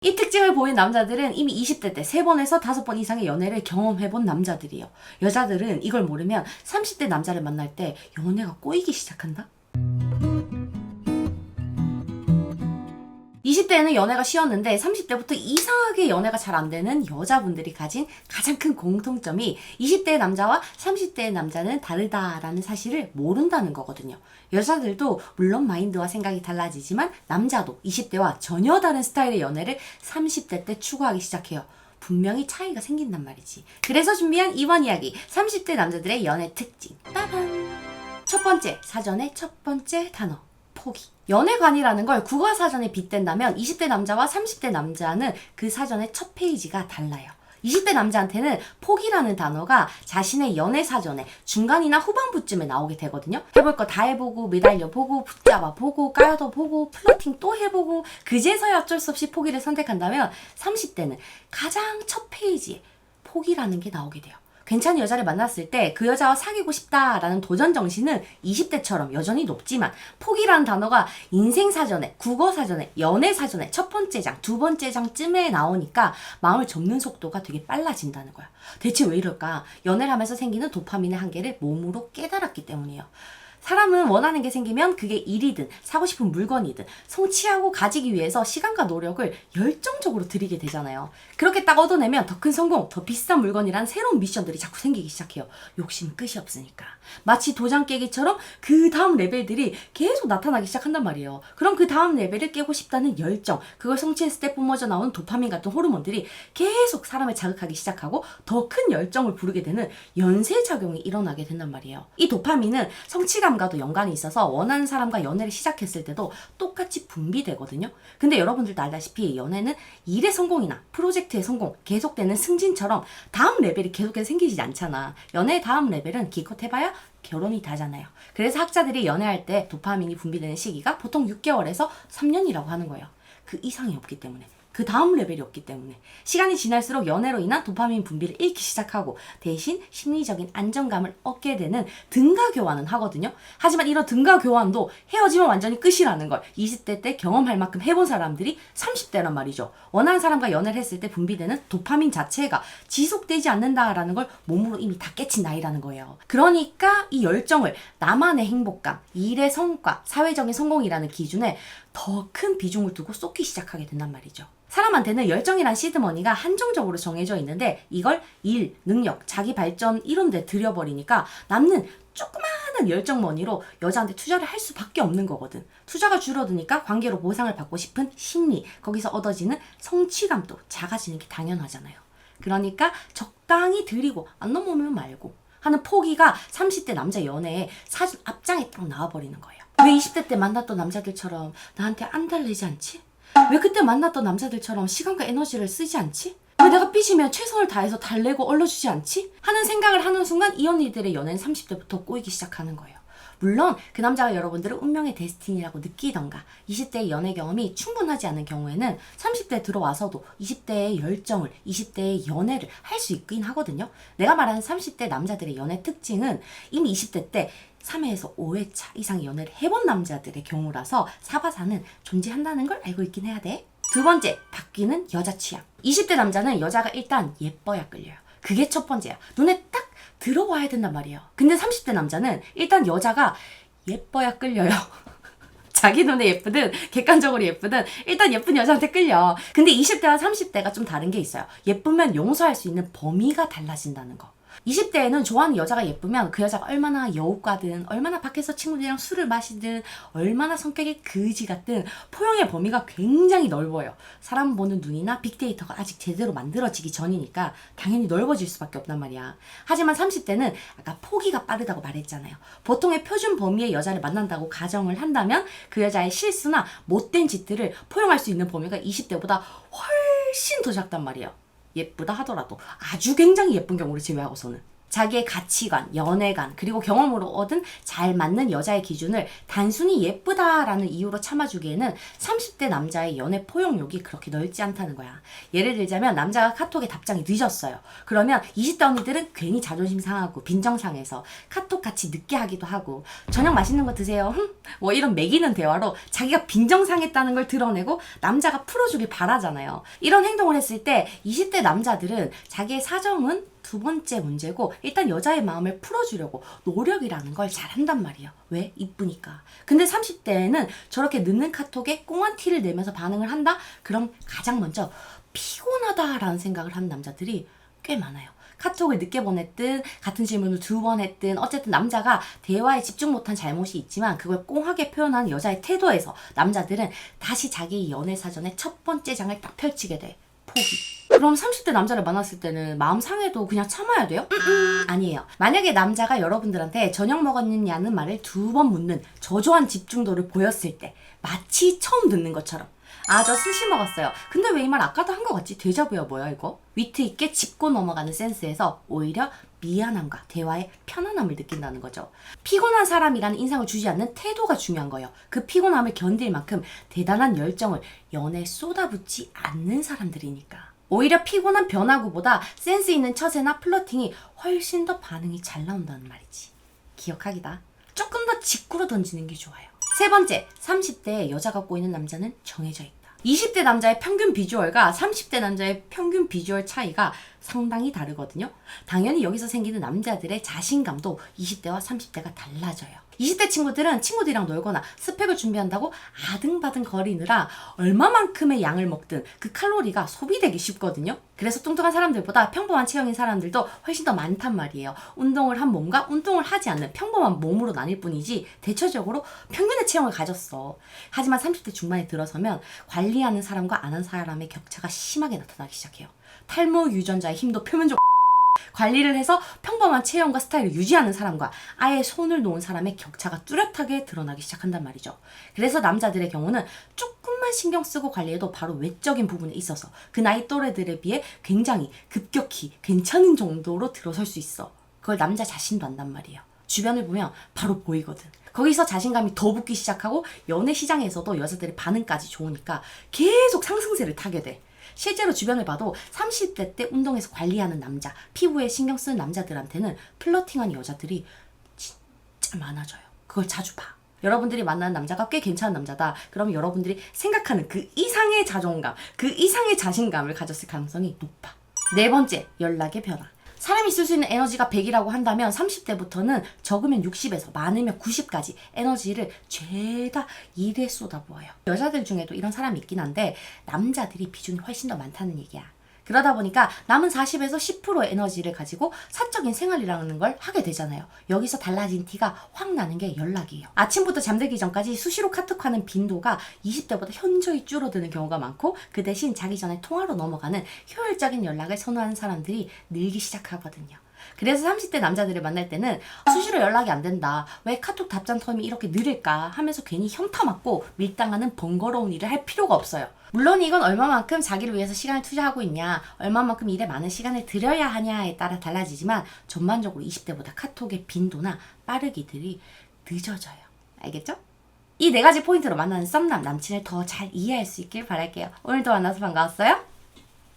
이 특징을 보인 남자들은 이미 20대 때 3번에서 5번 이상의 연애를 경험해본 남자들이에요. 여자들은 이걸 모르면 30대 남자를 만날 때 연애가 꼬이기 시작한다? 20대에는 연애가 쉬웠는데 30대부터 이상하게 연애가 잘 안 되는 여자분들이 가진 가장 큰 공통점이 20대의 남자와 30대의 남자는 다르다라는 사실을 모른다는 거거든요. 여자들도 물론 마인드와 생각이 달라지지만 남자도 20대와 전혀 다른 스타일의 연애를 30대 때 추구하기 시작해요. 분명히 차이가 생긴단 말이지. 그래서 준비한 이번 이야기 30대 남자들의 연애 특징. 빠밤! 첫 번째, 사전의 첫 번째 단어. 포기. 연애관이라는 걸 국어사전에 빗댄다면 20대 남자와 30대 남자는 그 사전의 첫 페이지가 달라요. 20대 남자한테는 포기라는 단어가 자신의 연애사전에 중간이나 후반부쯤에 나오게 되거든요. 해볼 거 다 해보고 매달려보고 붙잡아보고 까여도보고 플러팅 또 해보고 그제서야 어쩔 수 없이 포기를 선택한다면 30대는 가장 첫 페이지에 포기라는 게 나오게 돼요. 괜찮은 여자를 만났을 때 그 여자와 사귀고 싶다라는 도전 정신은 20대처럼 여전히 높지만 포기라는 단어가 인생사전에, 국어사전에, 연애사전에 첫 번째 장, 두 번째 장쯤에 나오니까 마음을 접는 속도가 되게 빨라진다는 거야. 대체 왜 이럴까? 연애를 하면서 생기는 도파민의 한계를 몸으로 깨달았기 때문이에요. 사람은 원하는 게 생기면 그게 일이든 사고 싶은 물건이든 성취하고 가지기 위해서 시간과 노력을 열정적으로 들이게 되잖아요. 그렇게 딱 얻어내면 더 큰 성공, 더 비싼 물건이란 새로운 미션들이 자꾸 생기기 시작해요. 욕심은 끝이 없으니까. 마치 도장 깨기처럼 그 다음 레벨들이 계속 나타나기 시작한단 말이에요. 그럼 그 다음 레벨을 깨고 싶다는 열정, 그걸 성취했을 때 뿜어져 나오는 도파민 같은 호르몬들이 계속 사람을 자극하기 시작하고 더 큰 열정을 부르게 되는 연쇄작용이 일어나게 된단 말이에요. 이 도파민은 성취감과도 연관이 있어서 원하는 사람과 연애를 시작했을 때도 똑같이 분비되거든요. 근데 여러분들도 알다시피 연애는 일의 성공이나 프로젝트의 성공, 계속되는 승진처럼 다음 레벨이 계속해서 생기지 않잖아. 연애의 다음 레벨은 기껏 해봐야 결혼이 다잖아요. 그래서 학자들이 연애할 때 도파민이 분비되는 시기가 보통 6개월에서 3년이라고 하는 거예요. 그 이상이 없기 때문에. 그 다음 레벨이 없기 때문에 시간이 지날수록 연애로 인한 도파민 분비를 잃기 시작하고 대신 심리적인 안정감을 얻게 되는 등가 교환은 하거든요. 하지만 이런 등가 교환도 헤어지면 완전히 끝이라는 걸 20대 때 경험할 만큼 해본 사람들이 30대란 말이죠. 원하는 사람과 연애를 했을 때 분비되는 도파민 자체가 지속되지 않는다라는 걸 몸으로 이미 다 깨친 나이라는 거예요. 그러니까 이 열정을 나만의 행복감, 일의 성과, 사회적인 성공이라는 기준에 더 큰 비중을 두고 쏟기 시작하게 된단 말이죠. 사람한테는 열정이란 시드머니가 한정적으로 정해져 있는데 이걸 일, 능력, 자기 발전 이런 데 들여버리니까 남는 조그마한 열정머니로 여자한테 투자를 할 수밖에 없는 거거든. 투자가 줄어드니까 관계로 보상을 받고 싶은 심리, 거기서 얻어지는 성취감도 작아지는 게 당연하잖아요. 그러니까 적당히 들이고 안 넘어오면 말고 하는 포기가 30대 남자 연애의 사진 앞장에 딱 나와버리는 거예요. 왜 20대 때 만났던 남자들처럼 나한테 안 달래지 않지? 왜 그때 만났던 남자들처럼 시간과 에너지를 쓰지 않지? 왜 내가 삐지면 최선을 다해서 달래고 얼러주지 않지? 하는 생각을 하는 순간 이 언니들의 연애는 30대부터 꼬이기 시작하는 거예요. 물론 그 남자가 여러분들을 운명의 데스티니라고 느끼던가 20대의 연애 경험이 충분하지 않은 경우에는 30대에 들어와서도 20대의 열정을 20대의 연애를 할 수 있긴 하거든요. 내가 말하는 30대 남자들의 연애 특징은 이미 20대 때 3회에서 5회차 이상의 연애를 해본 남자들의 경우라서 사바사는 존재한다는 걸 알고 있긴 해야 돼. 두 번째, 바뀌는 여자 취향. 20대 남자는 여자가 일단 예뻐야 끌려요. 그게 첫 번째야. 눈에 딱 들어와야 된단 말이에요. 근데 30대 남자는 일단 여자가 예뻐야 끌려요. 자기 눈에 예쁘든 객관적으로 예쁘든 일단 예쁜 여자한테 끌려. 근데 20대와 30대가 좀 다른 게 있어요. 예쁘면 용서할 수 있는 범위가 달라진다는 거. 20대에는 좋아하는 여자가 예쁘면 그 여자가 얼마나 여우과든 얼마나 밖에서 친구들이랑 술을 마시든 얼마나 성격이 그지 같든 포용의 범위가 굉장히 넓어요. 사람 보는 눈이나 빅데이터가 아직 제대로 만들어지기 전이니까 당연히 넓어질 수밖에 없단 말이야. 하지만 30대는 아까 포기가 빠르다고 말했잖아요. 보통의 표준 범위의 여자를 만난다고 가정을 한다면 그 여자의 실수나 못된 짓들을 포용할 수 있는 범위가 20대보다 훨씬 더 작단 말이에요. 예쁘다 하더라도 아주 굉장히 예쁜 경우를 제외하고서는. 자기의 가치관, 연애관, 그리고 경험으로 얻은 잘 맞는 여자의 기준을 단순히 예쁘다라는 이유로 참아주기에는 30대 남자의 연애 포용력이 그렇게 넓지 않다는 거야. 예를 들자면 남자가 카톡에 답장이 늦었어요. 그러면 20대 언니들은 괜히 자존심 상하고 빈정 상해서 카톡 같이 늦게 하기도 하고 저녁 맛있는 거 드세요. 뭐 이런 매기는 대화로 자기가 빈정 상했다는 걸 드러내고 남자가 풀어주길 바라잖아요. 이런 행동을 했을 때 20대 남자들은 자기의 사정은 두 번째 문제고 일단 여자의 마음을 풀어주려고 노력이라는 걸 잘한단 말이에요. 왜? 이쁘니까. 근데 30대에는 저렇게 늦는 카톡에 꽁한 티를 내면서 반응을 한다? 그럼 가장 먼저 피곤하다라는 생각을 하는 남자들이 꽤 많아요. 카톡을 늦게 보냈든 같은 질문을 2번 했든 어쨌든 남자가 대화에 집중 못한 잘못이 있지만 그걸 꽁하게 표현하는 여자의 태도에서 남자들은 다시 자기 연애 사전의 첫 번째 장을 딱 펼치게 돼. 포기. 그럼 30대 남자를 만났을 때는 마음 상해도 그냥 참아야 돼요? 아니에요. 만약에 남자가 여러분들한테 저녁 먹었느냐는 말을 2번 묻는 저조한 집중도를 보였을 때 마치 처음 듣는 것처럼 아, 저 스시 먹었어요. 근데 왜 이 말 아까도 한 것 같지? 데자부야 뭐야 이거? 위트 있게 짚고 넘어가는 센스에서 오히려 미안함과 대화의 편안함을 느낀다는 거죠. 피곤한 사람이라는 인상을 주지 않는 태도가 중요한 거예요. 그 피곤함을 견딜 만큼 대단한 열정을 연애에 쏟아붓지 않는 사람들이니까. 오히려 피곤한 변화구보다 센스 있는 처세나 플러팅이 훨씬 더 반응이 잘 나온다는 말이지. 기억하기다. 조금 더 직구로 던지는 게 좋아요. 세 번째, 30대에 여자가 꼬이는 남자는 정해져 있다. 20대 남자의 평균 비주얼과 30대 남자의 평균 비주얼 차이가 상당히 다르거든요. 당연히 여기서 생기는 남자들의 자신감도 20대와 30대가 달라져요. 20대 친구들은 친구들이랑 놀거나 스펙을 준비한다고 아등바등 거리느라 얼마만큼의 양을 먹든 그 칼로리가 소비되기 쉽거든요. 그래서 뚱뚱한 사람들보다 평범한 체형인 사람들도 훨씬 더 많단 말이에요. 운동을 한 몸과 운동을 하지 않는 평범한 몸으로 나뉠 뿐이지 대체적으로 평균의 체형을 가졌어. 하지만 30대 중반에 들어서면 관리하는 사람과 안 하는 사람의 격차가 심하게 나타나기 시작해요. 탈모 유전자의 힘도 표면적으로 관리를 해서 평범한 체형과 스타일을 유지하는 사람과 아예 손을 놓은 사람의 격차가 뚜렷하게 드러나기 시작한단 말이죠. 그래서 남자들의 경우는 조금만 신경 쓰고 관리해도 바로 외적인 부분에 있어서 그 나이 또래들에 비해 굉장히 급격히 괜찮은 정도로 들어설 수 있어. 그걸 남자 자신도 안단 말이에요. 주변을 보면 바로 보이거든. 거기서 자신감이 더 붙기 시작하고 연애 시장에서도 여자들의 반응까지 좋으니까 계속 상승세를 타게 돼. 실제로 주변을 봐도 30대 때 운동해서 관리하는 남자, 피부에 신경 쓰는 남자들한테는 플러팅하는 여자들이 진짜 많아져요. 그걸 자주 봐. 여러분들이 만나는 남자가 꽤 괜찮은 남자다. 그럼 여러분들이 생각하는 그 이상의 자존감, 그 이상의 자신감을 가졌을 가능성이 높아. 네 번째, 연락의 변화. 사람이 쓸 수 있는 에너지가 100이라고 한다면 30대부터는 적으면 60에서 많으면 90까지 에너지를 죄다 일에 쏟아부어요. 여자들 중에도 이런 사람이 있긴 한데 남자들이 비중이 훨씬 더 많다는 얘기야. 그러다 보니까 남은 40에서 10%의 에너지를 가지고 사적인 생활이라는 걸 하게 되잖아요. 여기서 달라진 티가 확 나는 게 연락이에요. 아침부터 잠들기 전까지 수시로 카톡하는 빈도가 20대보다 현저히 줄어드는 경우가 많고 그 대신 자기 전에 통화로 넘어가는 효율적인 연락을 선호하는 사람들이 늘기 시작하거든요. 그래서 30대 남자들을 만날 때는 수시로 연락이 안 된다. 왜 카톡 답장 텀이 이렇게 느릴까 하면서 괜히 현타 맞고 밀당하는 번거로운 일을 할 필요가 없어요. 물론 이건 얼마만큼 자기를 위해서 시간을 투자하고 있냐, 얼마만큼 일에 많은 시간을 들여야 하냐에 따라 달라지지만 전반적으로 20대보다 카톡의 빈도나 빠르기들이 늦어져요. 알겠죠? 이 4가지 포인트로 만나는 썸남 남친을 더 잘 이해할 수 있길 바랄게요. 오늘도 만나서 반가웠어요.